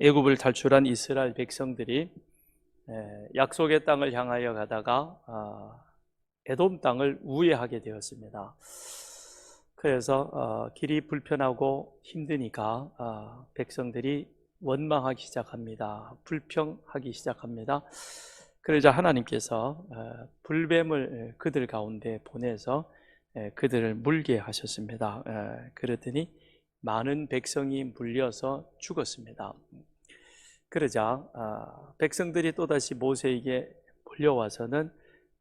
애굽을 탈출한 이스라엘 백성들이 약속의 땅을 향하여 가다가 에돔 땅을 우회하게 되었습니다. 그래서 길이 불편하고 힘드니까 백성들이 원망하기 시작합니다. 불평하기 시작합니다. 그러자 하나님께서 불뱀을 그들 가운데 보내서 그들을 물게 하셨습니다. 그러더니 많은 백성이 물려서 죽었습니다. 그러자 백성들이 또다시 모세에게 몰려와서는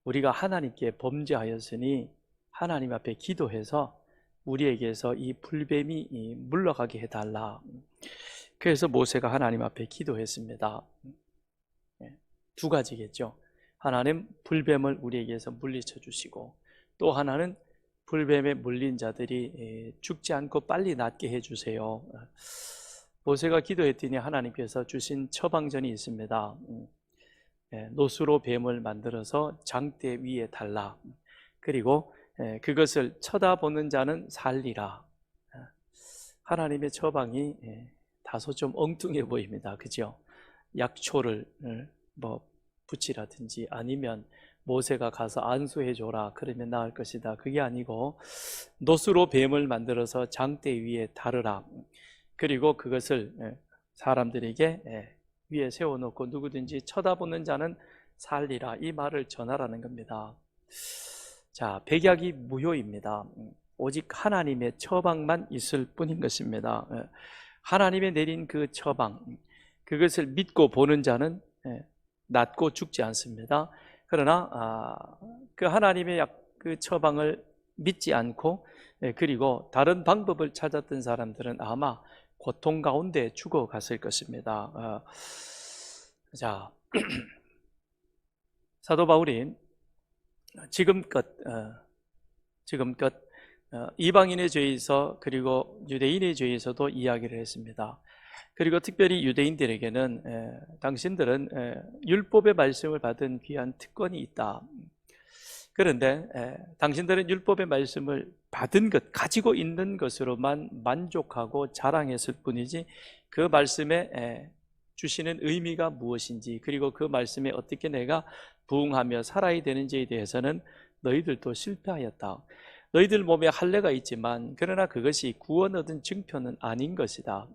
우리가 하나님께 범죄하였으니 하나님 앞에 기도해서 우리에게서 이 불뱀이 물러가게 해달라. 그래서 모세가 하나님 앞에 기도했습니다. 두 가지겠죠. 하나는 불뱀을 우리에게서 물리쳐 주시고, 또 하나는 불뱀에 물린 자들이 죽지 않고 빨리 낫게 해주세요. 모세가 기도했더니 하나님께서 주신 처방전이 있습니다. 노수로 뱀을 만들어서 장대 위에 달라. 그리고 그것을 쳐다보는 자는 살리라. 하나님의 처방이 다소 좀 엉뚱해 보입니다. 그죠? 약초를 붙이라든지 아니면 모세가 가서 안수해 줘라 그러면 나을 것이다. 그게 아니고 노수로 뱀을 만들어서 장대 위에 다르라. 그리고 그것을 사람들에게 위에 세워놓고 누구든지 쳐다보는 자는 살리라. 이 말을 전하라는 겁니다. 자, 백약이 무효입니다. 오직 하나님의 처방만 있을 뿐인 것입니다. 하나님의 내린 그 처방, 그것을 믿고 보는 자는 낫고 죽지 않습니다. 그러나 그 하나님의 그 처방을 믿지 않고 그리고 다른 방법을 찾았던 사람들은 아마 고통 가운데 죽어갔을 것입니다. 자, 사도 바울이 지금껏 이방인의 죄에서 그리고 유대인의 죄에서도 이야기를 했습니다. 그리고 특별히 유대인들에게는 당신들은 율법의 말씀을 받은 귀한 특권이 있다. 그런데 당신들은 율법의 말씀을 받은 것, 가지고 있는 것으로만 만족하고 자랑했을 뿐이지 그 말씀에 주시는 의미가 무엇인지, 그리고 그 말씀에 어떻게 내가 부응하며 살아야 되는지에 대해서는 너희들도 실패하였다. 너희들 몸에 할례가 있지만 그러나 그것이 구원 얻은 증표는 아닌 것이다.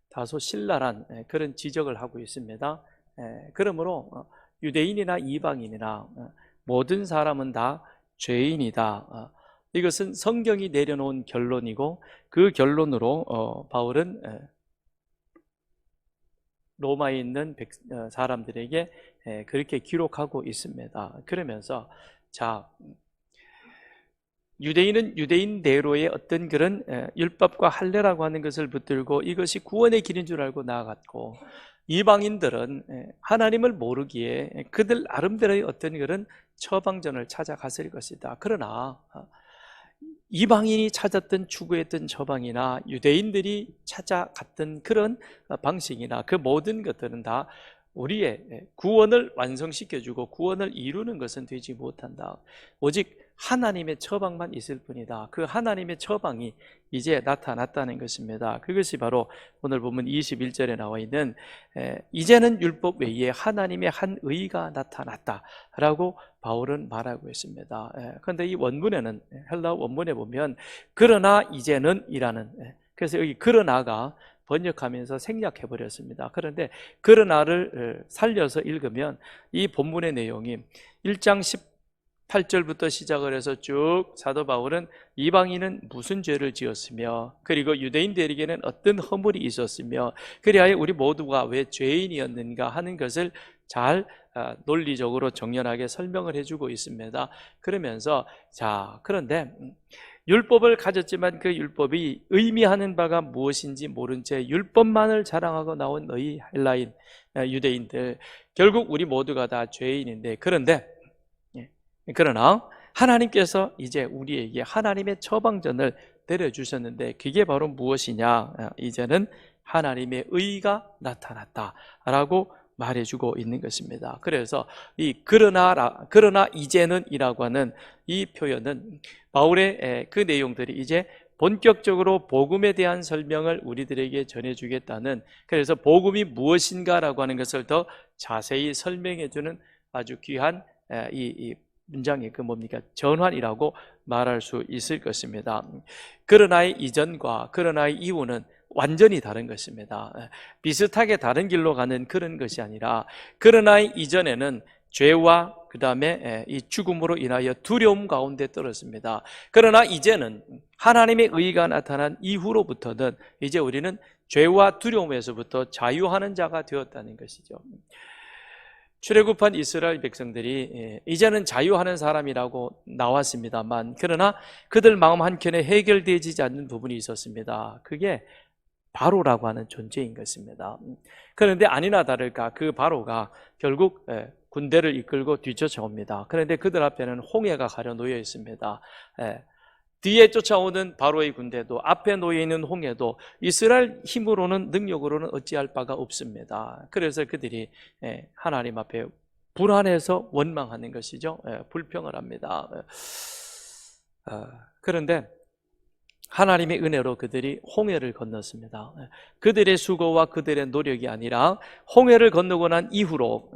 다소 신랄한 그런 지적을 하고 있습니다. 그러므로 유대인이나 이방인이나 모든 사람은 다 죄인이다. 이것은 성경이 내려놓은 결론이고, 그 결론으로 바울은 로마에 있는 사람들에게 그렇게 기록하고 있습니다. 그러면서 자, 유대인은 유대인대로의 어떤 그런 율법과 할례라고 하는 것을 붙들고 이것이 구원의 길인 줄 알고 나아갔고, 이방인들은 하나님을 모르기에 그들 나름대로의 어떤 그런 처방전을 찾아갔을 것이다. 그러나 이방인이 찾았던 추구했던 처방이나 유대인들이 찾아갔던 그런 방식이나 그 모든 것들은 다 우리의 구원을 완성시켜주고 구원을 이루는 것은 되지 못한다. 오직 하나님의 처방만 있을 뿐이다. 그 하나님의 처방이 이제 나타났다는 것입니다. 그것이 바로 오늘 보면 21절에 나와 있는 이제는 율법 외에 하나님의 한 의가 나타났다라고 바울은 말하고 있습니다. 그런데 이 원문에는, 헬라어 원문에 보면 그러나 이제는 이라는, 그래서 여기 그러나가 번역하면서 생략해 버렸습니다. 그런데 그러나를 살려서 읽으면 이 본문의 내용이 1장 18절부터 시작을 해서 쭉 사도 바울은 이방인은 무슨 죄를 지었으며 그리고 유대인들에게는 어떤 허물이 있었으며 그리하여 우리 모두가 왜 죄인이었는가 하는 것을 잘 논리적으로 정연하게 설명을 해주고 있습니다. 그러면서 자, 그런데 율법을 가졌지만 그 율법이 의미하는 바가 무엇인지 모른 채 율법만을 자랑하고 나온 너희 헬라인 유대인들, 결국 우리 모두가 다 죄인인데, 그러나 하나님께서 이제 우리에게 하나님의 처방전을 내려주셨는데 그게 바로 무엇이냐? 이제는 하나님의 의가 나타났다라고 말해주고 있는 것입니다. 그래서 이 그러나 이제는 이라고 하는 이 표현은 바울의 그 내용들이 이제 본격적으로 복음에 대한 설명을 우리들에게 전해주겠다는, 그래서 복음이 무엇인가라고 하는 것을 더 자세히 설명해주는 아주 귀한 이 문장이 뭡니까? 전환이라고 말할 수 있을 것입니다. 그러나의 이전과 그러나의 이후는 완전히 다른 것입니다. 비슷하게 다른 길로 가는 그런 것이 아니라, 그러나의 이전에는 죄와 그 다음에 이 죽음으로 인하여 두려움 가운데 떨었습니다. 그러나 이제는 하나님의 의가 나타난 이후로부터는 이제 우리는 죄와 두려움에서부터 자유하는 자가 되었다는 것이죠. 출애굽한 이스라엘 백성들이 이제는 자유하는 사람이라고 나왔습니다만, 그러나 그들 마음 한켠에 해결되지 않는 부분이 있었습니다. 그게 바로라고 하는 존재인 것입니다. 그런데 아니나 다를까 그 바로가 결국 군대를 이끌고 뒤쫓아옵니다. 그런데 그들 앞에는 홍해가 가려 놓여 있습니다. 뒤에 쫓아오는 바로의 군대도, 앞에 놓여 있는 홍해도 이스라엘 힘으로는, 능력으로는 어찌할 바가 없습니다. 그래서 그들이 하나님 앞에 불안해서 원망하는 것이죠. 불평을 합니다. 그런데 하나님의 은혜로 그들이 홍해를 건넜습니다. 그들의 수고와 그들의 노력이 아니라 홍해를 건너고 난 이후로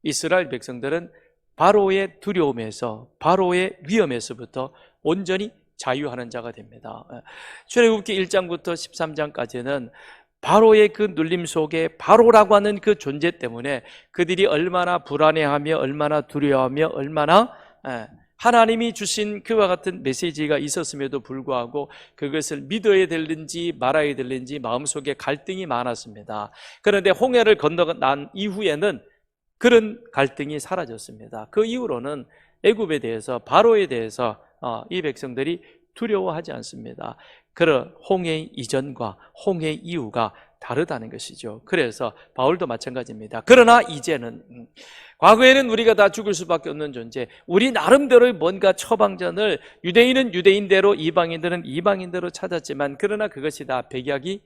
이스라엘 백성들은 바로의 두려움에서, 바로의 위험에서부터 온전히 자유하는 자가 됩니다. 출애굽기 1장부터 13장까지는 바로의 그 눌림 속에, 바로라고 하는 그 존재 때문에 그들이 얼마나 불안해하며 얼마나 두려워하며 얼마나 하나님이 주신 그와 같은 메시지가 있었음에도 불구하고 그것을 믿어야 되는지 말아야 되는지 마음속에 갈등이 많았습니다. 그런데 홍해를 건너 난 이후에는 그런 갈등이 사라졌습니다. 그 이후로는 애굽에 대해서, 바로에 대해서 이 백성들이 두려워하지 않습니다. 그런 홍해 이전과 홍해 이후가 다르다는 것이죠. 그래서 바울도 마찬가지입니다. 그러나 이제는, 과거에는 우리가 다 죽을 수밖에 없는 존재, 우리 나름대로의 뭔가 처방전을 유대인은 유대인대로, 이방인들은 이방인대로 찾았지만, 그러나 그것이 다 백약이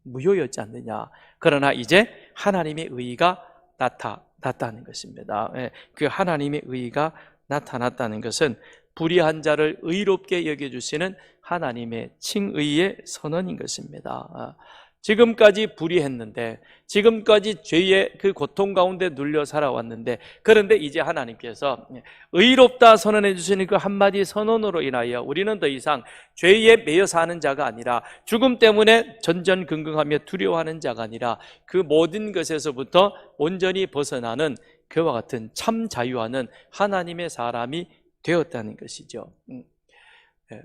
무효였지 않느냐. 그러나 이제 하나님의 의의가 나타났다는 것입니다. 그 하나님의 의의가 나타났다는 것은 불의한 자를 의롭게 여겨주시는 하나님의 칭의의 선언인 것입니다. 지금까지 불의했는데, 지금까지 죄의 그 고통 가운데 눌려 살아왔는데, 그런데 이제 하나님께서 의롭다 선언해 주시는 그 한마디 선언으로 인하여 우리는 더 이상 죄에 매여 사는 자가 아니라, 죽음 때문에 전전긍긍하며 두려워하는 자가 아니라, 그 모든 것에서부터 온전히 벗어나는 그와 같은 참 자유하는 하나님의 사람이 되었다는 것이죠.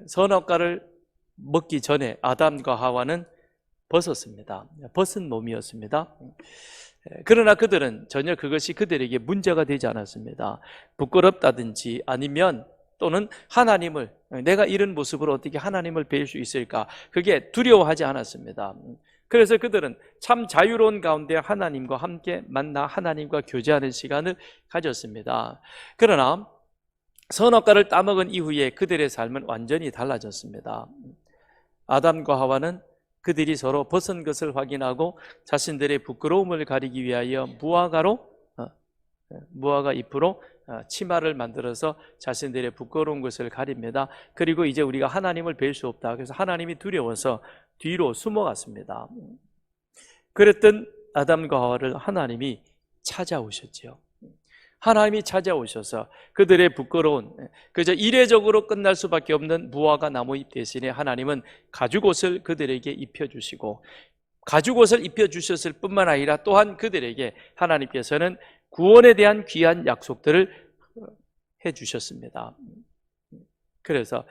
선악과를 먹기 전에 아담과 하와는 벗었습니다. 벗은 몸이었습니다. 그러나 그들은 전혀 그것이 그들에게 문제가 되지 않았습니다. 부끄럽다든지 아니면 또는 하나님을, 내가 이런 모습으로 어떻게 하나님을 뵐 수 있을까, 그게 두려워하지 않았습니다. 그래서 그들은 참 자유로운 가운데 하나님과 함께 만나 하나님과 교제하는 시간을 가졌습니다. 그러나 선악과를 따먹은 이후에 그들의 삶은 완전히 달라졌습니다. 아담과 하와는 그들이 서로 벗은 것을 확인하고 자신들의 부끄러움을 가리기 위하여 무화과 잎으로 치마를 만들어서 자신들의 부끄러운 것을 가립니다. 그리고 이제 우리가 하나님을 뵐 수 없다, 그래서 하나님이 두려워서 뒤로 숨어갔습니다. 그랬던 아담과 하와를 하나님이 찾아오셨죠. 하나님이 찾아오셔서 그들의 부끄러운, 그저 이례적으로 끝날 수밖에 없는 무화과 나무잎 대신에 하나님은 가죽옷을 그들에게 입혀주시고, 가죽옷을 입혀주셨을 뿐만 아니라 또한 그들에게 하나님께서는 구원에 대한 귀한 약속들을 해주셨습니다. 그래서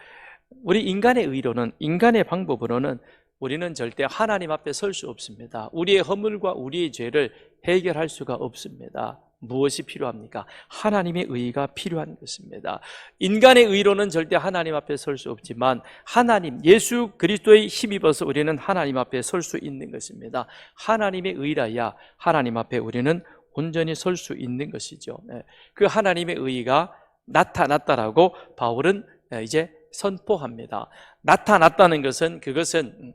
우리 인간의 의로는, 인간의 방법으로는 우리는 절대 하나님 앞에 설 수 없습니다. 우리의 허물과 우리의 죄를 해결할 수가 없습니다. 무엇이 필요합니까? 하나님의 의의가 필요한 것입니다. 인간의 의로는 절대 하나님 앞에 설 수 없지만 하나님, 예수 그리스도의 힘입어서 우리는 하나님 앞에 설 수 있는 것입니다. 하나님의 의라야 하나님 앞에 우리는 온전히 설 수 있는 것이죠. 그 하나님의 의의가 나타났다라고 바울은 이제 선포합니다. 나타났다는 것은, 그것은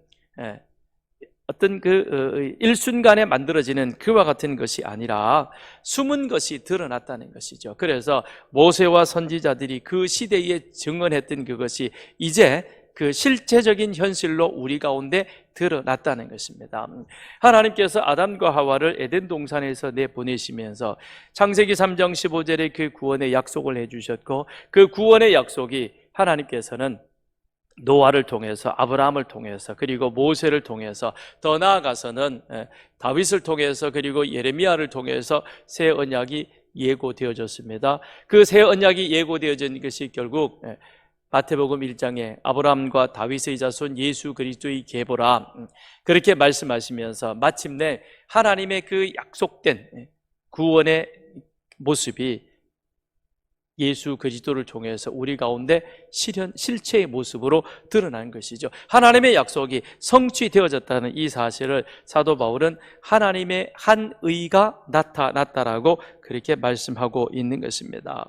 어떤 그 일순간에 만들어지는 그와 같은 것이 아니라 숨은 것이 드러났다는 것이죠. 그래서 모세와 선지자들이 그 시대에 증언했던 그것이 이제 그 실제적인 현실로 우리 가운데 드러났다는 것입니다. 하나님께서 아담과 하와를 에덴 동산에서 내보내시면서 창세기 3장 15절에 그 구원의 약속을 해주셨고, 그 구원의 약속이 하나님께서는 노아를 통해서, 아브라함을 통해서, 그리고 모세를 통해서, 더 나아가서는 다윗을 통해서, 그리고 예레미야를 통해서 새 언약이 예고되어졌습니다. 그 새 언약이 예고되어진 것이 결국 마태복음 1장에 아브라함과 다윗의 자손 예수 그리스도의 계보라, 그렇게 말씀하시면서 마침내 하나님의 그 약속된 구원의 모습이 예수 그리스도를 통해서 우리 가운데 실체의 모습으로 드러난 것이죠. 하나님의 약속이 성취되어졌다는 이 사실을 사도 바울은 하나님의 한 의가 나타났다라고 그렇게 말씀하고 있는 것입니다.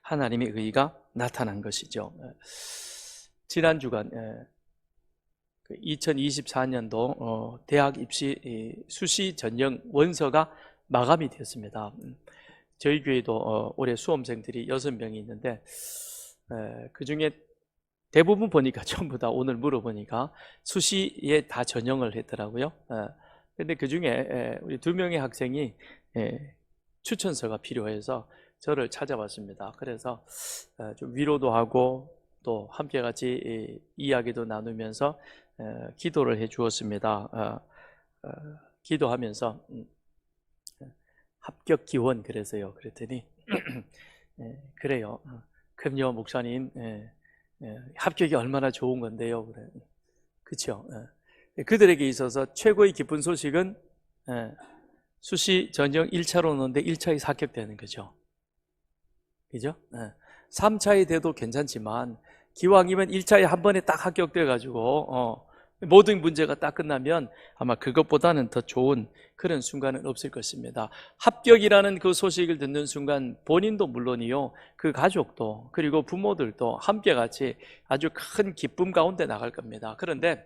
하나님의 의가 나타난 것이죠. 지난 주간 2024년도 대학 입시 수시 전형 원서가 마감이 되었습니다. 저희 교회도 올해 수험생들이 6명이 있는데 그 중에 대부분 보니까 전부 다 오늘 물어보니까 수시에 다 전형을 했더라고요. 그런데 그 중에 우리 2명의 학생이 추천서가 필요해서 저를 찾아왔습니다. 그래서 좀 위로도 하고 또 함께 같이 이야기도 나누면서 기도를 해 주었습니다. 기도하면서 합격 기원 그래서요. 그랬더니 그래요. 그럼요 목사님, 합격이 얼마나 좋은 건데요. 그래. 그렇죠. 그들에게 있어서 최고의 기쁜 소식은 수시 전형 1차로 넣는데 1차에서 합격되는 거죠. 그죠? 3차에 돼도 괜찮지만 기왕이면 1차에 한 번에 딱 합격돼 가지고 모든 문제가 딱 끝나면 아마 그것보다는 더 좋은 그런 순간은 없을 것입니다. 합격이라는 그 소식을 듣는 순간 본인도 물론이요, 그 가족도 그리고 부모들도 함께 같이 아주 큰 기쁨 가운데 나갈 겁니다. 그런데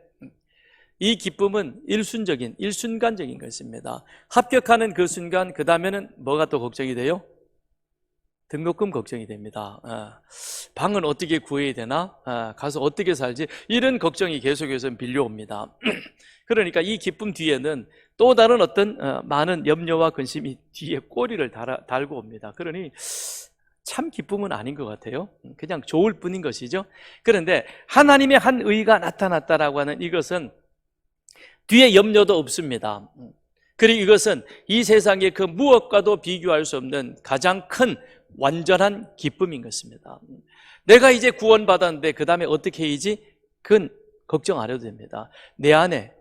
이 기쁨은 일순간적인 것입니다. 합격하는 그 순간, 그 다음에는 뭐가 또 걱정이 돼요? 등록금 걱정이 됩니다. 방은 어떻게 구해야 되나? 가서 어떻게 살지? 이런 걱정이 계속해서 밀려옵니다. 그러니까 이 기쁨 뒤에는 또 다른 어떤 많은 염려와 근심이 뒤에 꼬리를 달고 옵니다. 그러니 참 기쁨은 아닌 것 같아요. 그냥 좋을 뿐인 것이죠. 그런데 하나님의 한 의가 나타났다라고 하는 이것은 뒤에 염려도 없습니다. 그리고 이것은 이 세상의 그 무엇과도 비교할 수 없는 가장 큰 완전한 기쁨인 것입니다. 내가 이제 구원받았는데 그 다음에 어떻게 해야지? 그건 걱정 안 해도 됩니다. 내 안에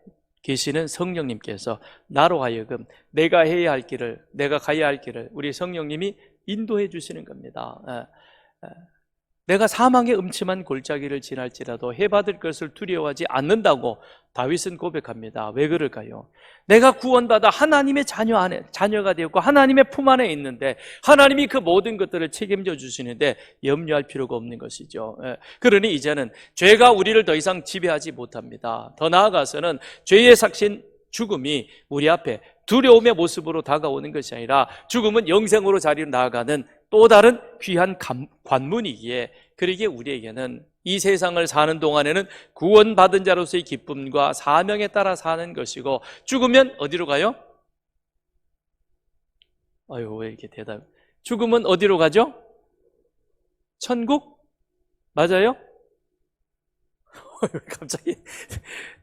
계시는 성령님께서 나로 하여금 내가 해야 할 길을, 내가 가야 할 길을 우리 성령님이 인도해 주시는 겁니다. 내가 사망의 음침한 골짜기를 지날지라도 해받을 것을 두려워하지 않는다고 다윗은 고백합니다. 왜 그럴까요? 내가 구원받아 하나님의 자녀가 되었고 하나님의 품 안에 있는데 하나님이 그 모든 것들을 책임져 주시는데 염려할 필요가 없는 것이죠. 그러니 이제는 죄가 우리를 더 이상 지배하지 못합니다. 더 나아가서는 죄의 삭신 죽음이 우리 앞에 두려움의 모습으로 다가오는 것이 아니라 죽음은 영생으로 자리로 나아가는 또 다른 귀한 관문이기에, 그러기에 우리에게는 이 세상을 사는 동안에는 구원받은 자로서의 기쁨과 사명에 따라 사는 것이고, 죽으면 어디로 가요? 아유, 왜 이렇게 죽으면 어디로 가죠? 천국? 맞아요? 갑자기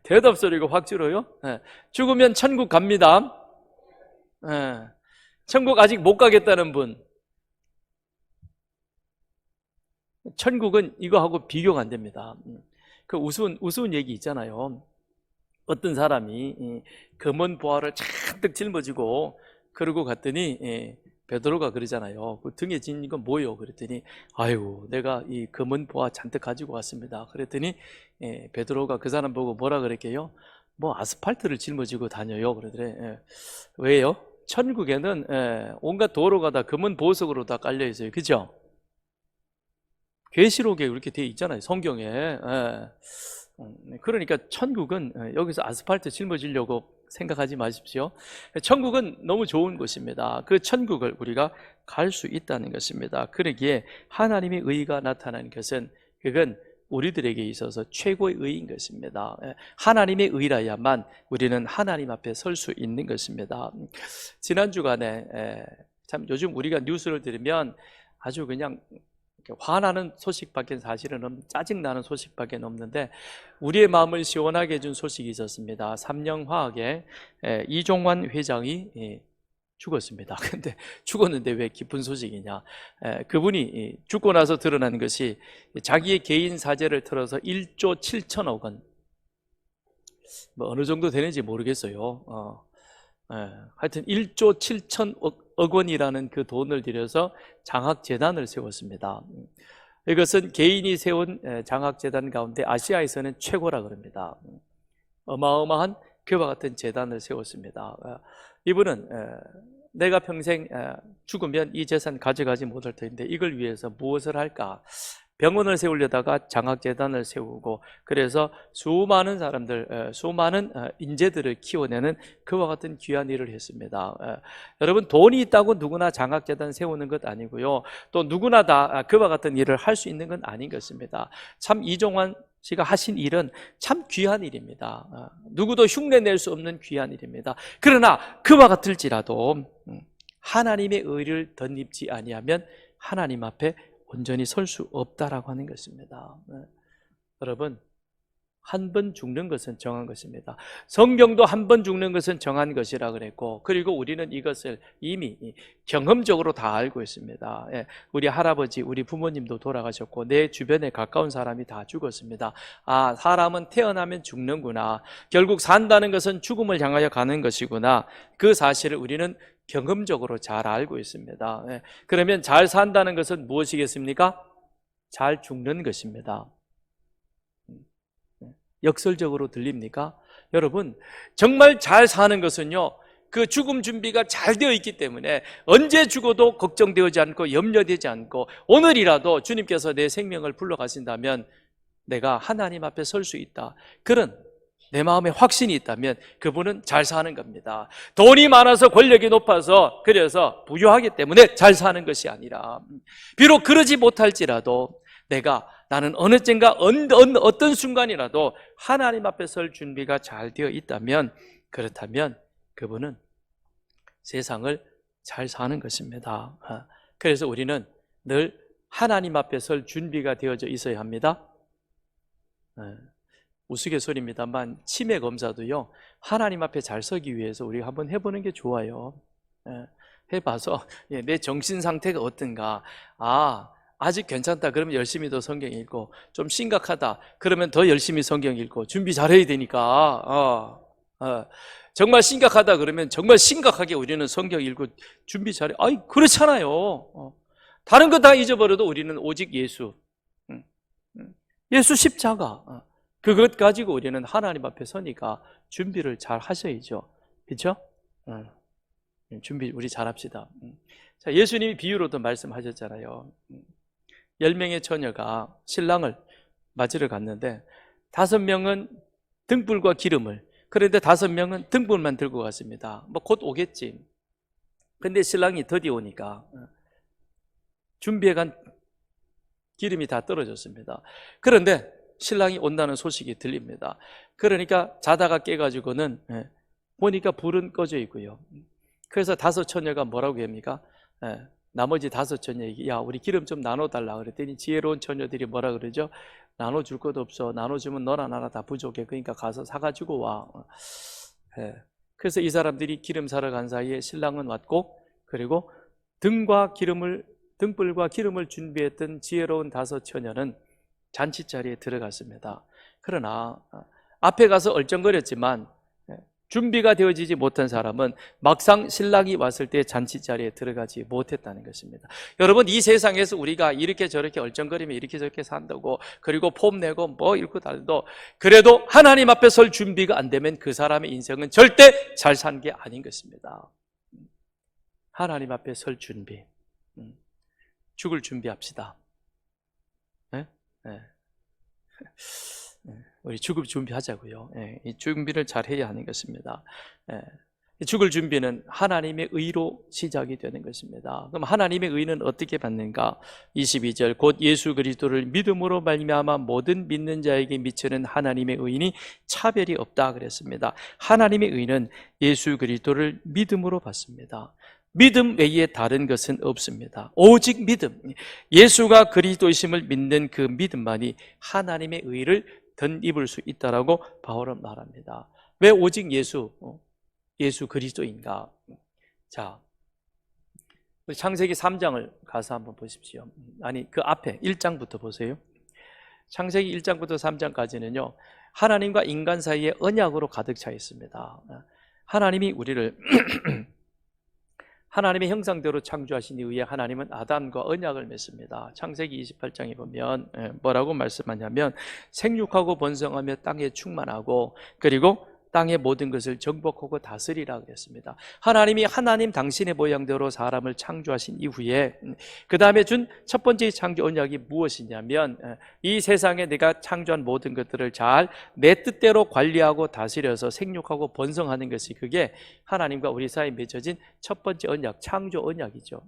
대답 소리가 확 줄어요? 죽으면 천국 갑니다. 천국 아직 못 가겠다는 분, 천국은 이거하고 비교가 안 됩니다. 그 우스운 얘기 있잖아요. 어떤 사람이 검은 보화를 잔뜩 짊어지고 그러고 갔더니 베드로가 그러잖아요. 그 등에 진 이건 뭐예요? 그랬더니 아이고 내가 이 검은 보화 잔뜩 가지고 왔습니다. 그랬더니 베드로가 그 사람 보고 뭐라 그랬게요? 뭐 아스팔트를 짊어지고 다녀요. 그러더래. 왜요? 천국에는 온갖 도로가 다 검은 보석으로 다 깔려 있어요. 그죠? 계시록에 이렇게 되어 있잖아요. 성경에. 그러니까 천국은 여기서 아스팔트 짊어지려고 생각하지 마십시오. 천국은 너무 좋은 곳입니다. 그 천국을 우리가 갈 수 있다는 것입니다. 그러기에 하나님의 의가 나타난 것은 그건 우리들에게 있어서 최고의 의인 것입니다. 하나님의 의라야만 우리는 하나님 앞에 설 수 있는 것입니다. 지난 주간에 참 요즘 우리가 뉴스를 들으면 아주 그냥 화나는 소식밖에 사실은 짜증나는 소식밖에 없는데 우리의 마음을 시원하게 해준 소식이 있었습니다. 삼령화학의 이종환 회장이 죽었습니다. 근데 죽었는데 왜 기쁜 소식이냐? 그분이 죽고 나서 드러난 것이 자기의 개인 사재를 털어서 1조 7천억 원, 뭐 어느 정도 되는지 모르겠어요. 하여튼 1조 7천억 원이라는 그 돈을 들여서 장학재단을 세웠습니다. 이것은 개인이 세운 장학재단 가운데 아시아에서는 최고라 그럽니다. 어마어마한 그와 같은 재단을 세웠습니다. 이분은 내가 평생 죽으면 이 재산 가져가지 못할 터인데 이걸 위해서 무엇을 할까? 병원을 세우려다가 장학재단을 세우고 그래서 수많은 사람들, 수많은 인재들을 키워내는 그와 같은 귀한 일을 했습니다. 여러분, 돈이 있다고 누구나 장학재단 세우는 것 아니고요. 또 누구나 다 그와 같은 일을 할 수 있는 건 아닌 것입니다. 참 이종환 씨가 하신 일은 참 귀한 일입니다. 누구도 흉내낼 수 없는 귀한 일입니다. 그러나 그와 같을지라도 하나님의 의를 덧입지 아니하면 하나님 앞에 온전히 설 수 없다라고 하는 것입니다. 여러분, 한 번 죽는 것은 정한 것입니다. 성경도 한 번 죽는 것은 정한 것이라 그랬고, 그리고 우리는 이것을 이미 경험적으로 다 알고 있습니다. 우리 할아버지, 우리 부모님도 돌아가셨고 내 주변에 가까운 사람이 다 죽었습니다. 아, 사람은 태어나면 죽는구나. 결국 산다는 것은 죽음을 향하여 가는 것이구나. 그 사실을 우리는 경험적으로 잘 알고 있습니다. 그러면 잘 산다는 것은 무엇이겠습니까? 잘 죽는 것입니다. 역설적으로 들립니까? 여러분, 정말 잘 사는 것은요, 그 죽음 준비가 잘 되어 있기 때문에 언제 죽어도 걱정되지 않고 염려되지 않고 오늘이라도 주님께서 내 생명을 불러가신다면 내가 하나님 앞에 설 수 있다. 그런 내 마음에 확신이 있다면 그분은 잘 사는 겁니다. 돈이 많아서 권력이 높아서 그래서 부유하기 때문에 잘 사는 것이 아니라 비록 그러지 못할지라도 나는 어느 땐가 어떤 순간이라도 하나님 앞에 설 준비가 잘 되어 있다면 그렇다면 그분은 세상을 잘 사는 것입니다. 그래서 우리는 늘 하나님 앞에 설 준비가 되어져 있어야 합니다. 우스갯소리입니다만 치매 검사도요 하나님 앞에 잘 서기 위해서 우리가 한번 해보는 게 좋아요. 해봐서 내 정신 상태가 어떤가, 아직 괜찮다 그러면 열심히 더 성경 읽고, 좀 심각하다 그러면 더 열심히 성경 읽고 준비 잘해야 되니까 정말 심각하다 그러면 정말 심각하게 우리는 성경 읽고 준비 잘해. 그렇잖아요. 다른 거 다 잊어버려도 우리는 오직 예수 십자가 그것 가지고 우리는 하나님 앞에 서니까 준비를 잘 하셔야죠. 그렇죠? 준비 우리 잘 합시다. 자, 예수님이 비유로도 말씀하셨잖아요. 10명의 처녀가 신랑을 맞으러 갔는데 5명은 등불과 기름을, 그런데 5명은 등불만 들고 갔습니다. 곧 오겠지. 근데 신랑이 더디 오니까 준비해간 기름이 다 떨어졌습니다. 그런데 신랑이 온다는 소식이 들립니다. 그러니까 자다가 깨가지고는 보니까 불은 꺼져 있고요. 그래서 5 처녀가 뭐라고 합니까? 나머지 5 처녀에게 야, 우리 기름 좀 나눠달라 그랬더니 지혜로운 처녀들이 뭐라 그러죠? 나눠줄 것도 없어. 나눠주면 너나 나나 다 부족해. 그러니까 가서 사가지고 와. 그래서 이 사람들이 기름 사러 간 사이에 신랑은 왔고, 그리고 등불과 기름을 준비했던 지혜로운 5 처녀는 잔치자리에 들어갔습니다. 그러나 앞에 가서 얼쩡거렸지만 준비가 되어지지 못한 사람은 막상 신랑이 왔을 때 잔치자리에 들어가지 못했다는 것입니다. 여러분, 이 세상에서 우리가 이렇게 저렇게 얼쩡거리면 이렇게 저렇게 산다고, 그리고 폼내고 뭐 이렇게 달도, 그래도 하나님 앞에 설 준비가 안 되면 그 사람의 인생은 절대 잘 산 게 아닌 것입니다. 하나님 앞에 설 준비, 죽을 준비합시다. 우리 죽을 준비하자고요. 이 준비를 잘 해야 하는 것입니다. 죽을 준비는 하나님의 의로 시작이 되는 것입니다. 그럼 하나님의 의는 어떻게 받는가? 22절 곧 예수 그리스도를 믿음으로 말미암아 모든 믿는 자에게 미치는 하나님의 의인이 차별이 없다 그랬습니다. 하나님의 의는 예수 그리스도를 믿음으로 받습니다. 믿음 외에 다른 것은 없습니다. 오직 믿음, 예수가 그리스도이심을 믿는 그 믿음만이 하나님의 의를 덧입을 수 있다라고 바울은 말합니다. 왜 오직 예수 그리스도인가? 자, 창세기 3장을 가서 한번 보십시오. 아니, 그 앞에 1장부터 보세요. 창세기 1장부터 3장까지는요, 하나님과 인간 사이에 언약으로 가득 차 있습니다. 하나님이 우리를 하나님의 형상대로 창조하신 이후에 하나님은 아담과 언약을 맺습니다. 창세기 28장에 보면 뭐라고 말씀하냐면 생육하고 번성하며 땅에 충만하고 그리고 땅의 모든 것을 정복하고 다스리라 그랬습니다. 하나님이 당신의 모양대로 사람을 창조하신 이후에 그 다음에 준 첫 번째 창조 언약이 무엇이냐면 이 세상에 내가 창조한 모든 것들을 잘 내 뜻대로 관리하고 다스려서 생육하고 번성하는 것이 그게 하나님과 우리 사이에 맺어진 첫 번째 언약, 창조 언약이죠.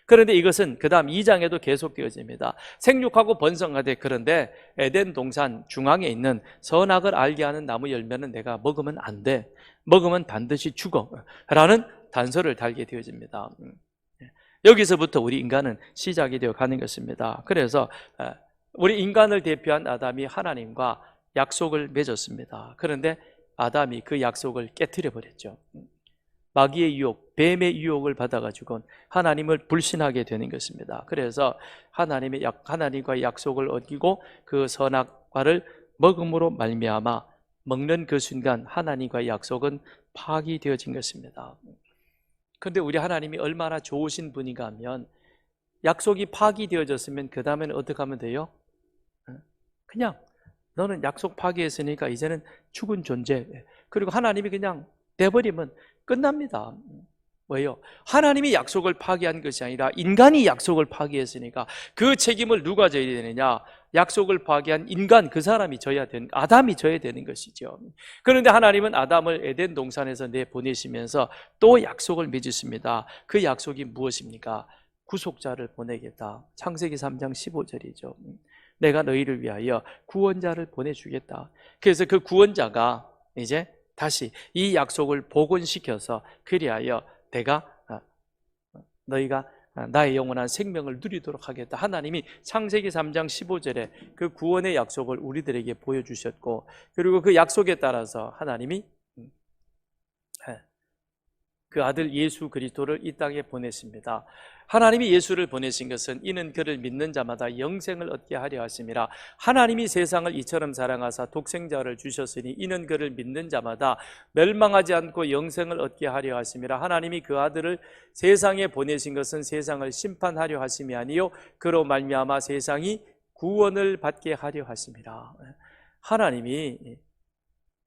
그런데 이것은 그 다음 2장에도 계속되어집니다. 생육하고 번성하되 그런데 에덴 동산 중앙에 있는 선악을 알게 하는 나무 열매는 내가 먹으면 안 돼. 먹으면 반드시 죽어. 라는 단서를 달게 되어집니다. 여기서부터 우리 인간은 시작이 되어 가는 것입니다. 그래서 우리 인간을 대표한 아담이 하나님과 약속을 맺었습니다. 그런데 아담이 그 약속을 깨트려 버렸죠. 마귀의 유혹, 뱀의 유혹을 받아가지고 하나님을 불신하게 되는 것입니다. 그래서 하나님과 약속을 어기고 그 선악과를 먹음으로 말미암아 먹는 그 순간 하나님과의 약속은 파기되어진 것입니다. 그런데 우리 하나님이 얼마나 좋으신 분인가 하면 약속이 파기되어졌으면 그 다음에는 어떻게 하면 돼요? 그냥 너는 약속 파기했으니까 이제는 죽은 존재. 그리고 하나님이 그냥 내버리면 끝납니다. 왜요? 하나님이 약속을 파기한 것이 아니라 인간이 약속을 파기했으니까 그 책임을 누가 져야 되느냐? 약속을 파기한 인간, 그 사람이 아담이 져야 되는 것이죠. 그런데 하나님은 아담을 에덴 동산에서 내보내시면서 또 약속을 맺으십니다. 그 약속이 무엇입니까? 구속자를 보내겠다. 창세기 3장 15절이죠. 내가 너희를 위하여 구원자를 보내주겠다. 그래서 그 구원자가 이제 다시 이 약속을 복원시켜서 그리하여 너희가 나의 영원한 생명을 누리도록 하겠다. 하나님이 창세기 3장 15절에 그 구원의 약속을 우리들에게 보여주셨고 그리고 그 약속에 따라서 하나님이 그 아들 예수 그리스도를 이 땅에 보냈습니다. 하나님이 예수를 보내신 것은 이는 그를 믿는 자마다 영생을 얻게 하려 하심이라. 하나님이 세상을 이처럼 사랑하사 독생자를 주셨으니 이는 그를 믿는 자마다 멸망하지 않고 영생을 얻게 하려 하심이라. 하나님이 그 아들을 세상에 보내신 것은 세상을 심판하려 하심이 아니요 그로 말미암아 세상이 구원을 받게 하려 하심이라.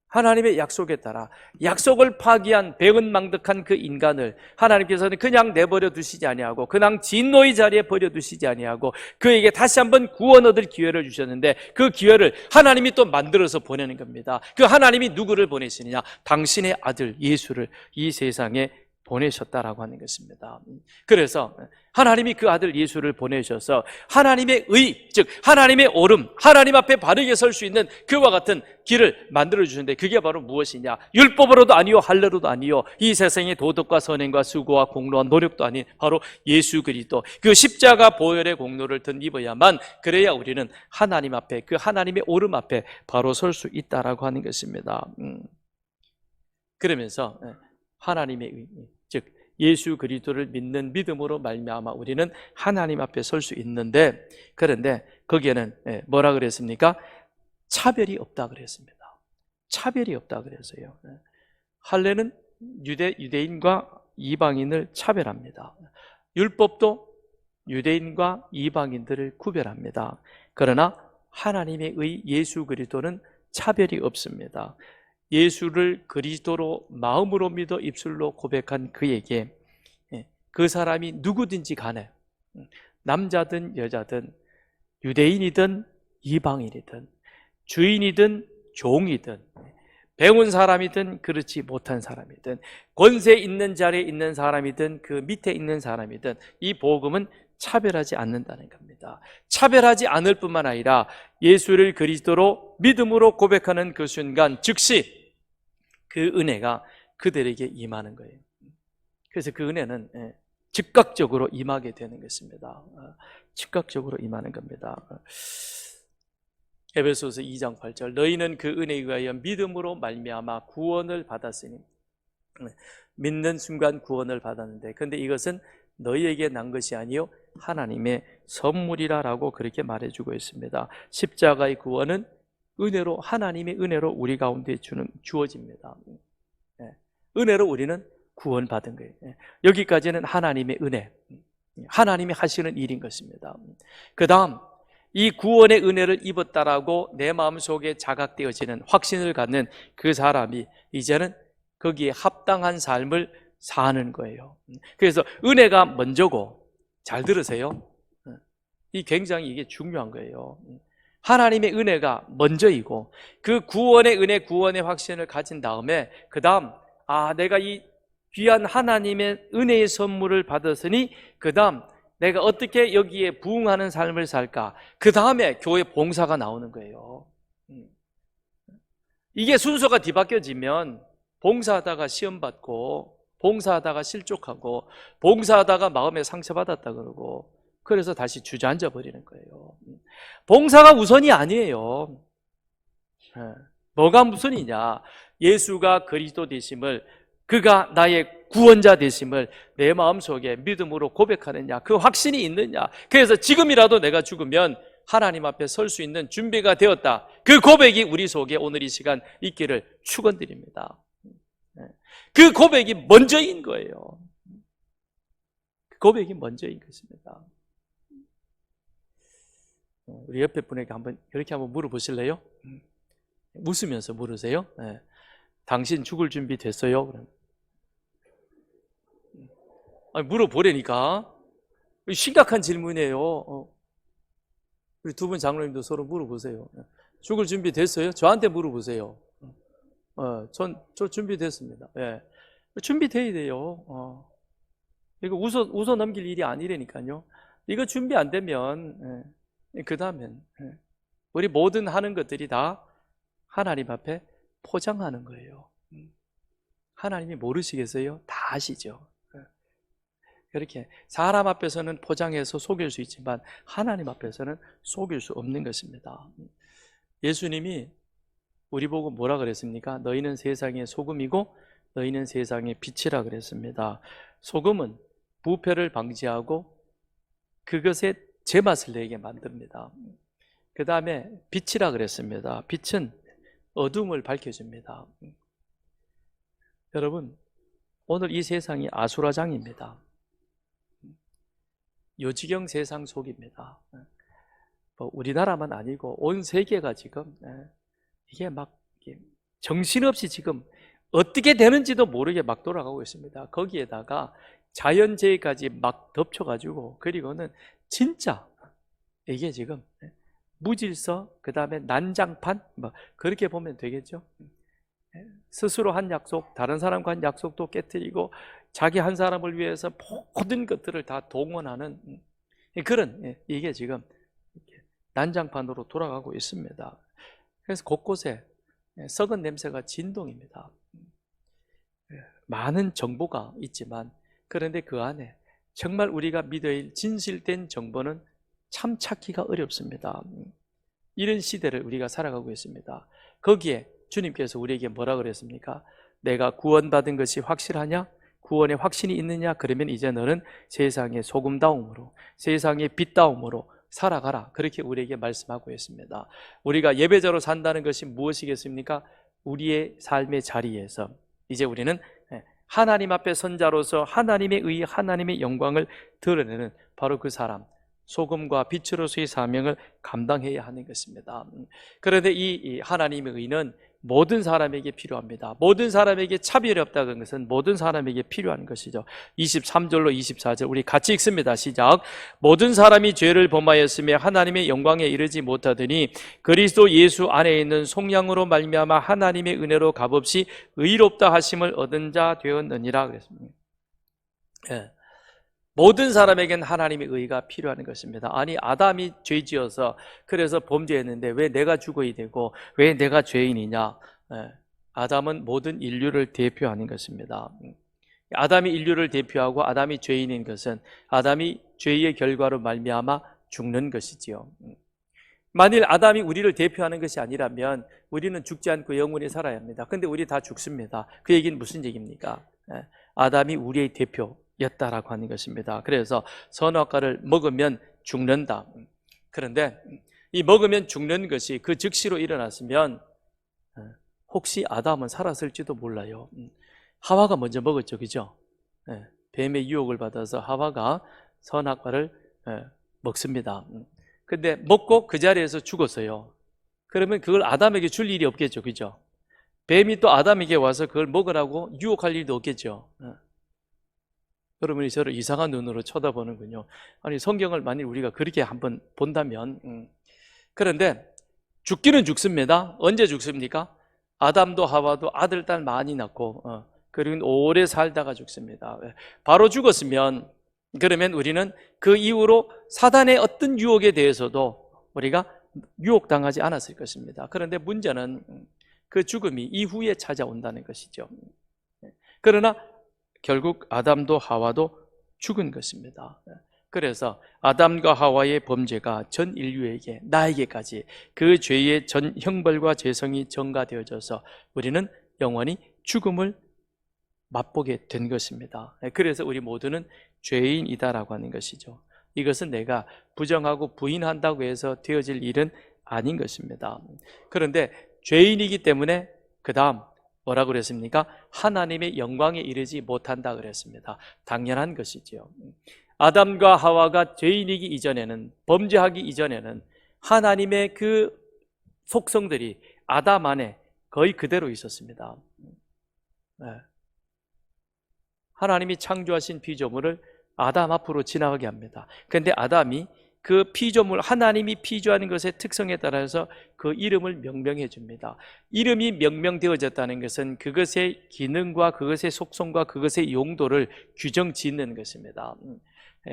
하나님의 약속에 따라 약속을 파기한 배은망덕한 그 인간을 하나님께서는 그냥 내버려 두시지 아니하고 그냥 진노의 자리에 버려 두시지 아니하고 그에게 다시 한번 구원 얻을 기회를 주셨는데 그 기회를 하나님이 또 만들어서 보내는 겁니다. 그 하나님이 누구를 보내시느냐? 당신의 아들 예수를 이 세상에 보내셨다라고 하는 것입니다. 그래서 하나님이 그 아들 예수를 보내셔서 하나님의 의, 즉 하나님의 옳음, 하나님 앞에 바르게 설 수 있는 그와 같은 길을 만들어주셨는데 그게 바로 무엇이냐? 율법으로도 아니요 할례로도 아니요 이 세상의 도덕과 선행과 수고와 공로와 노력도 아닌 바로 예수 그리스도, 그 십자가 보혈의 공로를 덧입어야만 그래야 우리는 하나님 앞에, 그 하나님의 옳음 앞에 바로 설 수 있다라고 하는 것입니다. 그러면서 하나님의 의, 즉 예수 그리스도를 믿는 믿음으로 말미암아 우리는 하나님 앞에 설 수 있는데, 그런데 거기에는 뭐라 그랬습니까? 차별이 없다 그랬습니다. 차별이 없다 그랬어요. 할례는 유대인과 이방인을 차별합니다. 율법도 유대인과 이방인들을 구별합니다. 그러나 하나님의 의 예수 그리스도는 차별이 없습니다. 예수를 그리스도로 마음으로 믿어 입술로 고백한 그에게 그 사람이 누구든지 간에 남자든 여자든 유대인이든 이방인이든 주인이든 종이든 배운 사람이든 그렇지 못한 사람이든, 권세 있는 자리에 있는 사람이든 그 밑에 있는 사람이든 이 복음은 차별하지 않는다는 겁니다. 차별하지 않을 뿐만 아니라 예수를 그리스도로 믿음으로 고백하는 그 순간 즉시 그 은혜가 그들에게 임하는 거예요. 그래서 그 은혜는 즉각적으로 임하게 되는 것입니다. 즉각적으로 임하는 겁니다. 에베소서 2장 8절, 너희는 그 은혜에 의하여 믿음으로 말미암아 구원을 받았으니, 믿는 순간 구원을 받았는데, 그런데 이것은 너희에게 난 것이 아니요 하나님의 선물이라라고 그렇게 말해주고 있습니다. 십자가의 구원은 은혜로, 하나님의 은혜로 우리 가운데 주어집니다. 은혜로 우리는 구원받은 거예요. 여기까지는 하나님의 은혜, 하나님이 하시는 일인 것입니다. 그 다음, 이 구원의 은혜를 입었다라고 내 마음속에 자각되어지는 확신을 갖는 그 사람이 이제는 거기에 합당한 삶을 사는 거예요. 그래서 은혜가 먼저고, 잘 들으세요. 이 굉장히 이게 중요한 거예요. 하나님의 은혜가 먼저이고, 그 구원의 은혜, 구원의 확신을 가진 다음에 그 다음, 내가 이 귀한 하나님의 은혜의 선물을 받았으니 그 다음 내가 어떻게 여기에 부응하는 삶을 살까? 그 다음에 교회 봉사가 나오는 거예요. 이게 순서가 뒤바뀌어지면 봉사하다가 시험받고, 봉사하다가 실족하고, 봉사하다가 마음에 상처받았다 그러고, 그래서 다시 주저앉아 버리는 거예요. 봉사가 우선이 아니에요. 뭐가 우선이냐? 예수가 그리스도 되심을, 그가 나의 구원자 되심을 내 마음속에 믿음으로 고백하느냐, 그 확신이 있느냐. 그래서 지금이라도 내가 죽으면 하나님 앞에 설 수 있는 준비가 되었다, 그 고백이 우리 속에 오늘 이 시간 있기를 축원드립니다. 그 고백이 먼저인 거예요. 그 고백이 먼저인 것입니다. 우리 옆에 분에게 그렇게 한번 물어보실래요? 웃으면서 물으세요. 당신 죽을 준비 됐어요? 그럼. 물어보라니까. 심각한 질문이에요. 우리 두 분 장로님도 서로 물어보세요. 죽을 준비 됐어요? 저한테 물어보세요. 저 준비됐습니다. 준비돼야 돼요. 이거 웃어 넘길 일이 아니라니까요. 이거 준비 안 되면, 그 다음엔, 우리 모든 하는 것들이 다 하나님 앞에 포장하는 거예요. 하나님이 모르시겠어요? 다 아시죠. 그렇게 사람 앞에서는 포장해서 속일 수 있지만 하나님 앞에서는 속일 수 없는 것입니다. 예수님이 우리 보고 뭐라 그랬습니까? 너희는 세상의 소금이고 너희는 세상의 빛이라 그랬습니다. 소금은 부패를 방지하고 그것의 제맛을 내게 만듭니다. 그 다음에 빛이라 그랬습니다. 빛은 어둠을 밝혀줍니다. 여러분, 오늘 이 세상이 아수라장입니다. 요지경 세상 속입니다. 우리나라만 아니고 온 세계가 지금 이게 막 정신없이 지금 어떻게 되는지도 모르게 막 돌아가고 있습니다. 거기에다가 자연재해까지 막 덮쳐가지고, 그리고는 진짜 이게 지금 무질서, 그 다음에 난장판, 그렇게 보면 되겠죠. 스스로 한 약속, 다른 사람과 한 약속도 깨뜨리고 자기 한 사람을 위해서 모든 것들을 다 동원하는 그런, 이게 지금 난장판으로 돌아가고 있습니다. 그래서 곳곳에 썩은 냄새가 진동입니다. 많은 정보가 있지만, 그런데 그 안에 정말 우리가 믿어야 할 진실된 정보는 참 찾기가 어렵습니다. 이런 시대를 우리가 살아가고 있습니다. 거기에 주님께서 우리에게 뭐라 그랬습니까? 내가 구원받은 것이 확실하냐? 구원의 확신이 있느냐? 그러면 이제 너는 세상의 소금다움으로, 세상의 빛다움으로 살아가라. 그렇게 우리에게 말씀하고 있습니다. 우리가 예배자로 산다는 것이 무엇이겠습니까? 우리의 삶의 자리에서 이제 우리는 하나님 앞에 선자로서 하나님의 의, 하나님의 영광을 드러내는 바로 그 사람, 소금과 빛으로서의 사명을 감당해야 하는 것입니다. 그런데 이 하나님의 의는 모든 사람에게 필요합니다. 모든 사람에게 차별이 없다는 것은 모든 사람에게 필요한 것이죠. 23절로 24절 우리 같이 읽습니다. 시작. 모든 사람이 죄를 범하였으며 하나님의 영광에 이르지 못하더니 그리스도 예수 안에 있는 속량으로 말미암아 하나님의 은혜로 값없이 의롭다 하심을 얻은 자 되었느니라 그랬습니다. 예. 모든 사람에겐 하나님의 의가 필요한 것입니다. 아니 아담이 죄지어서 그래서 범죄했는데 왜 내가 죽어야 되고 왜 내가 죄인이냐? 아담은 모든 인류를 대표하는 것입니다. 아담이 인류를 대표하고 아담이 죄인인 것은 아담이 죄의 결과로 말미암아 죽는 것이지요. 만일 아담이 우리를 대표하는 것이 아니라면 우리는 죽지 않고 영원히 살아야 합니다. 근데 우리 다 죽습니다. 그 얘기는 무슨 얘기입니까? 아담이 우리의 대표였다라고 하는 것입니다. 그래서 선악과를 먹으면 죽는다. 그런데 이 먹으면 죽는 것이 그 즉시로 일어났으면 혹시 아담은 살았을지도 몰라요. 하와가 먼저 먹었죠, 그죠? 뱀의 유혹을 받아서 하와가 선악과를 먹습니다. 근데 먹고 그 자리에서 죽었어요. 그러면 그걸 아담에게 줄 일이 없겠죠, 그죠? 뱀이 또 아담에게 와서 그걸 먹으라고 유혹할 일도 없겠죠. 여러분이 저를 이상한 눈으로 쳐다보는군요. 아니 성경을 만일 우리가 그렇게 한번 본다면 그런데 죽기는 죽습니다. 언제 죽습니까? 아담도 하와도 아들, 딸 많이 낳고 그리고 오래 살다가 죽습니다. 바로 죽었으면 그러면 우리는 그 이후로 사단의 어떤 유혹에 대해서도 우리가 유혹당하지 않았을 것입니다. 그런데 문제는 그 죽음이 이후에 찾아온다는 것이죠. 그러나 결국 아담도 하와도 죽은 것입니다. 그래서 아담과 하와의 범죄가 전 인류에게 나에게까지 그 죄의 전 형벌과 죄성이 전가되어져서 우리는 영원히 죽음을 맛보게 된 것입니다. 그래서 우리 모두는 죄인이다라고 하는 것이죠. 이것은 내가 부정하고 부인한다고 해서 되어질 일은 아닌 것입니다. 그런데 죄인이기 때문에 그 다음 뭐라고 그랬습니까? 하나님의 영광에 이르지 못한다 그랬습니다. 당연한 것이죠. 아담과 하와가 죄인이기 이전에는, 범죄하기 이전에는 하나님의 그 속성들이 아담 안에 거의 그대로 있었습니다. 하나님이 창조하신 피조물을 아담 앞으로 지나가게 합니다. 그런데 아담이 그 피조물, 하나님이 피조하는 것의 특성에 따라서 그 이름을 명명해 줍니다. 이름이 명명되어졌다는 것은 그것의 기능과 그것의 속성과 그것의 용도를 규정 짓는 것입니다.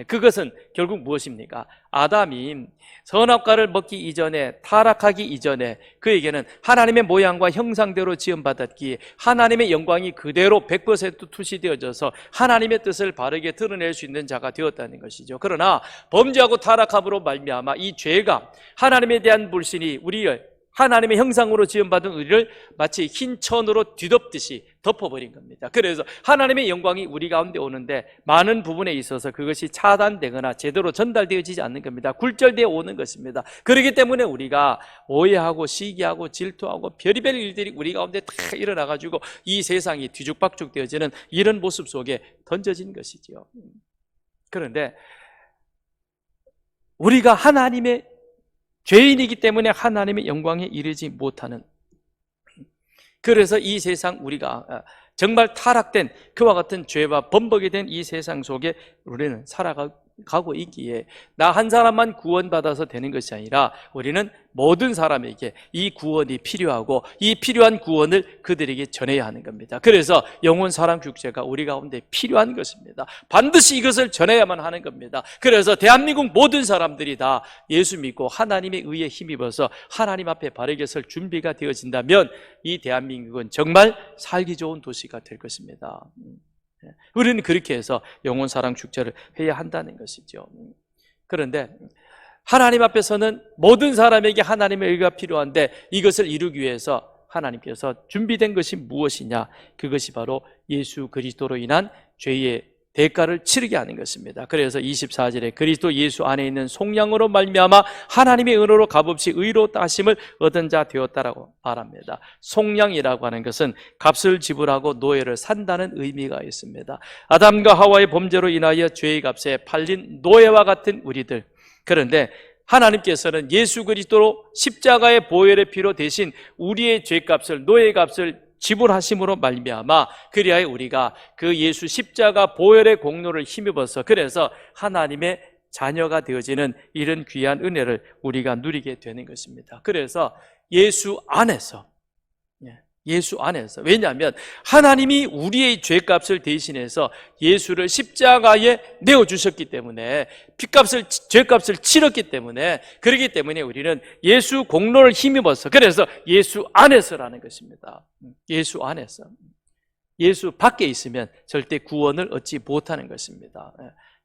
그것은 결국 무엇입니까? 아담이 선악과를 먹기 이전에, 타락하기 이전에 그에게는 하나님의 모양과 형상대로 지음받았기에 하나님의 영광이 그대로 100% 투시되어져서 하나님의 뜻을 바르게 드러낼 수 있는 자가 되었다는 것이죠. 그러나 범죄하고 타락함으로 말미암아 이 죄가, 하나님에 대한 불신이 우리를, 하나님의 형상으로 지음받은 우리를 마치 흰 천으로 뒤덮듯이 덮어버린 겁니다. 그래서 하나님의 영광이 우리 가운데 오는데 많은 부분에 있어서 그것이 차단되거나 제대로 전달되어지지 않는 겁니다. 굴절되어 오는 것입니다. 그렇기 때문에 우리가 오해하고 시기하고 질투하고 별의별 일들이 우리 가운데 다 일어나가지고 이 세상이 뒤죽박죽 되어지는 이런 모습 속에 던져진 것이죠. 그런데 우리가 하나님의 죄인이기 때문에 하나님의 영광에 이르지 못하는, 그래서 이 세상 우리가 정말 타락된 그와 같은 죄와 범벅이 된 이 세상 속에 우리는 살아가고 있기에 나 한 사람만 구원받아서 되는 것이 아니라 우리는 모든 사람에게 이 구원이 필요하고 이 필요한 구원을 그들에게 전해야 하는 겁니다. 그래서 영혼 사랑 축제가 우리 가운데 필요한 것입니다. 반드시 이것을 전해야만 하는 겁니다. 그래서 대한민국 모든 사람들이 다 예수 믿고 하나님의 의에 힘입어서 하나님 앞에 바르게 설 준비가 되어진다면 이 대한민국은 정말 살기 좋은 도시가 될 것입니다. 우리는 그렇게 해서 영혼 사랑 축제를 해야 한다는 것이죠. 그런데 하나님 앞에서는 모든 사람에게 하나님의 의가 필요한데 이것을 이루기 위해서 하나님께서 준비된 것이 무엇이냐? 그것이 바로 예수 그리스도로 인한 죄의 대가를 치르게 하는 것입니다. 그래서 24절에 그리스도 예수 안에 있는 속량으로 말미암아 하나님의 은혜로 값없이 의롭다 하심을 얻은 자 되었다라고 말합니다. 속량이라고 하는 것은 값을 지불하고 노예를 산다는 의미가 있습니다. 아담과 하와의 범죄로 인하여 죄의 값에 팔린 노예와 같은 우리들, 그런데 하나님께서는 예수 그리스도로 십자가의 보혈의 피로 대신 우리의 죄값을, 노예 값을 지불하심으로 말미암아 그리하여 우리가 그 예수 십자가 보혈의 공로를 힘입어서 그래서 하나님의 자녀가 되어지는 이런 귀한 은혜를 우리가 누리게 되는 것입니다. 그래서 예수 안에서, 왜냐하면 하나님이 우리의 죄값을 대신해서 예수를 십자가에 내어주셨기 때문에, 죄값을 치렀기 때문에, 그렇기 때문에 우리는 예수 공로를 힘입어서, 그래서 예수 안에서라는 것입니다. 예수 안에서. 예수 밖에 있으면 절대 구원을 얻지 못하는 것입니다.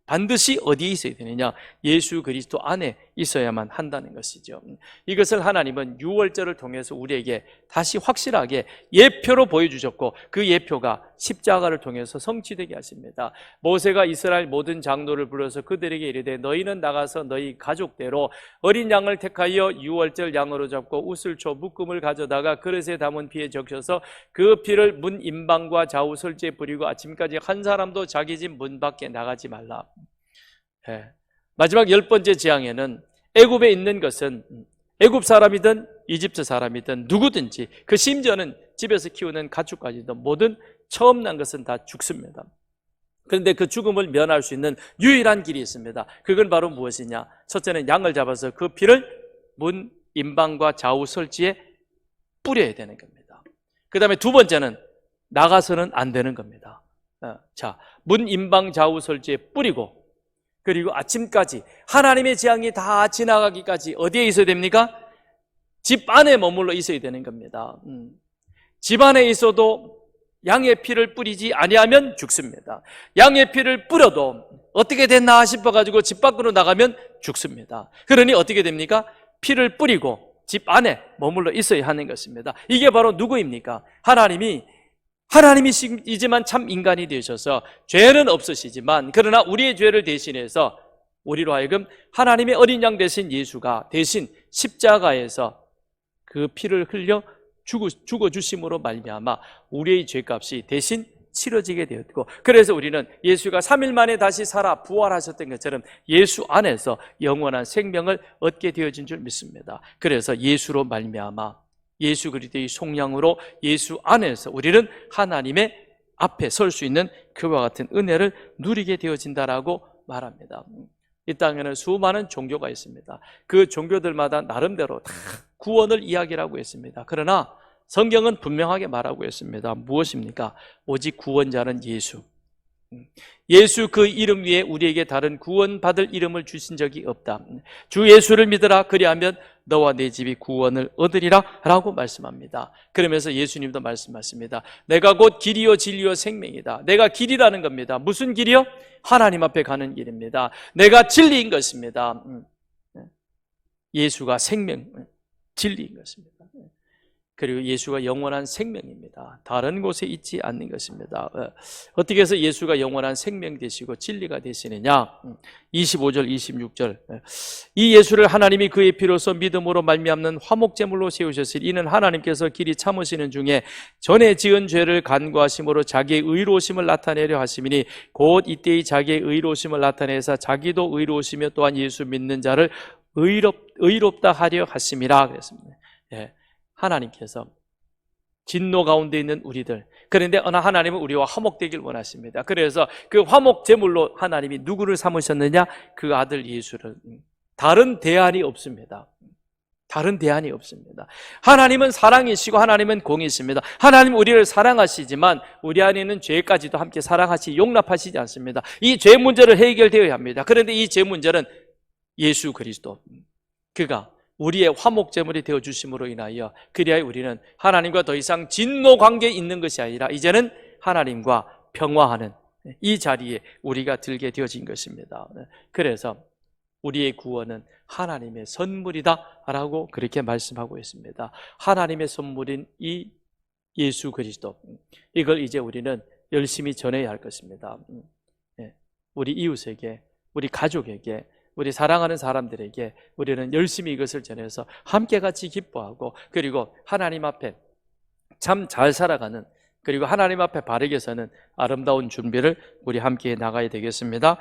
반드시 어디에 있어야 되느냐? 예수 그리스도 안에 있어야만 한다는 것이죠. 이것을 하나님은 유월절을 통해서 우리에게 다시 확실하게 예표로 보여주셨고 그 예표가 십자가를 통해서 성취되게 하십니다. 모세가 이스라엘 모든 장로를 불러서 그들에게 이르되 너희는 나가서 너희 가족대로 어린 양을 택하여 유월절 양으로 잡고 우슬초 묶음을 가져다가 그릇에 담은 피에 적셔서 그 피를 문 임방과 좌우 설지에 뿌리고 아침까지 한 사람도 자기 집 문 밖에 나가지 말라. 마지막 10번째 재앙에는 애굽에 있는 것은 애굽 사람이든 이집트 사람이든 누구든지, 그 심지어는 집에서 키우는 가축까지도 모든 처음 난 것은 다 죽습니다. 그런데 그 죽음을 면할 수 있는 유일한 길이 있습니다. 그건 바로 무엇이냐? 첫째는 양을 잡아서 그 피를 문 임방과 좌우 설지에 뿌려야 되는 겁니다. 그 다음에 두 번째는 나가서는 안 되는 겁니다. 문 임방 좌우 설지에 뿌리고, 그리고 아침까지 하나님의 재앙이 다 지나가기까지 어디에 있어야 됩니까? 집 안에 머물러 있어야 되는 겁니다. 집 안에 있어도 양의 피를 뿌리지 아니하면 죽습니다. 양의 피를 뿌려도 어떻게 됐나 싶어가지고 집 밖으로 나가면 죽습니다. 그러니 어떻게 됩니까? 피를 뿌리고 집 안에 머물러 있어야 하는 것입니다. 이게 바로 누구입니까? 하나님이시지만 참 인간이 되셔서 죄는 없으시지만 그러나 우리의 죄를 대신해서 우리로 하여금 하나님의 어린 양 되신 예수가 대신 십자가에서 그 피를 흘려 죽어주심으로 말미암아 우리의 죄값이 대신 치러지게 되었고, 그래서 우리는 예수가 3일 만에 다시 살아 부활하셨던 것처럼 예수 안에서 영원한 생명을 얻게 되어진 줄 믿습니다. 그래서 예수로 말미암아 예수 그리스도의 속량으로 예수 안에서 우리는 하나님의 앞에 설 수 있는 그와 같은 은혜를 누리게 되어진다라고 말합니다. 이 땅에는 수많은 종교가 있습니다. 그 종교들마다 나름대로 다 구원을 이야기하고 있습니다. 그러나 성경은 분명하게 말하고 있습니다. 무엇입니까? 오직 구원자는 예수. 예수 그 이름 위에 우리에게 다른 구원받을 이름을 주신 적이 없다. 주 예수를 믿으라. 그리하면 너와 내 집이 구원을 얻으리라 라고 말씀합니다. 그러면서 예수님도 말씀하십니다. 내가 곧 길이요 진리요 생명이다. 내가 길이라는 겁니다. 무슨 길이요? 하나님 앞에 가는 길입니다. 내가 진리인 것입니다. 예수가 생명, 진리인 것입니다. 그리고 예수가 영원한 생명입니다. 다른 곳에 있지 않는 것입니다. 어떻게 해서 예수가 영원한 생명 되시고 진리가 되시느냐? 25절 26절 이 예수를 하나님이 그의 피로서 믿음으로 말미암는 화목제물로 세우셨으니 이는 하나님께서 길이 참으시는 중에 전에 지은 죄를 간구하심으로 자기의 의로우심을 나타내려 하심이니 곧 이때의 자기의 의로우심을 나타내사 자기도 의로우시며 또한 예수 믿는 자를 의롭다 하려 하심이라 그랬습니다. 하나님께서 진노 가운데 있는 우리들, 그런데 어느 하나님은 우리와 화목되길 원하십니다. 그래서 그 화목 제물로 하나님이 누구를 삼으셨느냐? 그 아들 예수를. 다른 대안이 없습니다. 다른 대안이 없습니다. 하나님은 사랑이시고 하나님은 공이십니다. 하나님 우리를 사랑하시지만 우리 안에 있는 죄까지도 함께 사랑하시 용납하시지 않습니다. 이 죄 문제를 해결되어야 합니다. 그런데 이 죄 문제는 예수 그리스도, 그가 우리의 화목제물이 되어주심으로 인하여 그리하여 우리는 하나님과 더 이상 진노 관계에 있는 것이 아니라 이제는 하나님과 평화하는 이 자리에 우리가 들게 되어진 것입니다. 그래서 우리의 구원은 하나님의 선물이다 라고 그렇게 말씀하고 있습니다. 하나님의 선물인 이 예수 그리스도, 이걸 이제 우리는 열심히 전해야 할 것입니다. 우리 이웃에게, 우리 가족에게, 우리 사랑하는 사람들에게 우리는 열심히 이것을 전해서 함께 같이 기뻐하고, 그리고 하나님 앞에 참 잘 살아가는, 그리고 하나님 앞에 바르게 서는 아름다운 준비를 우리 함께 나가야 되겠습니다.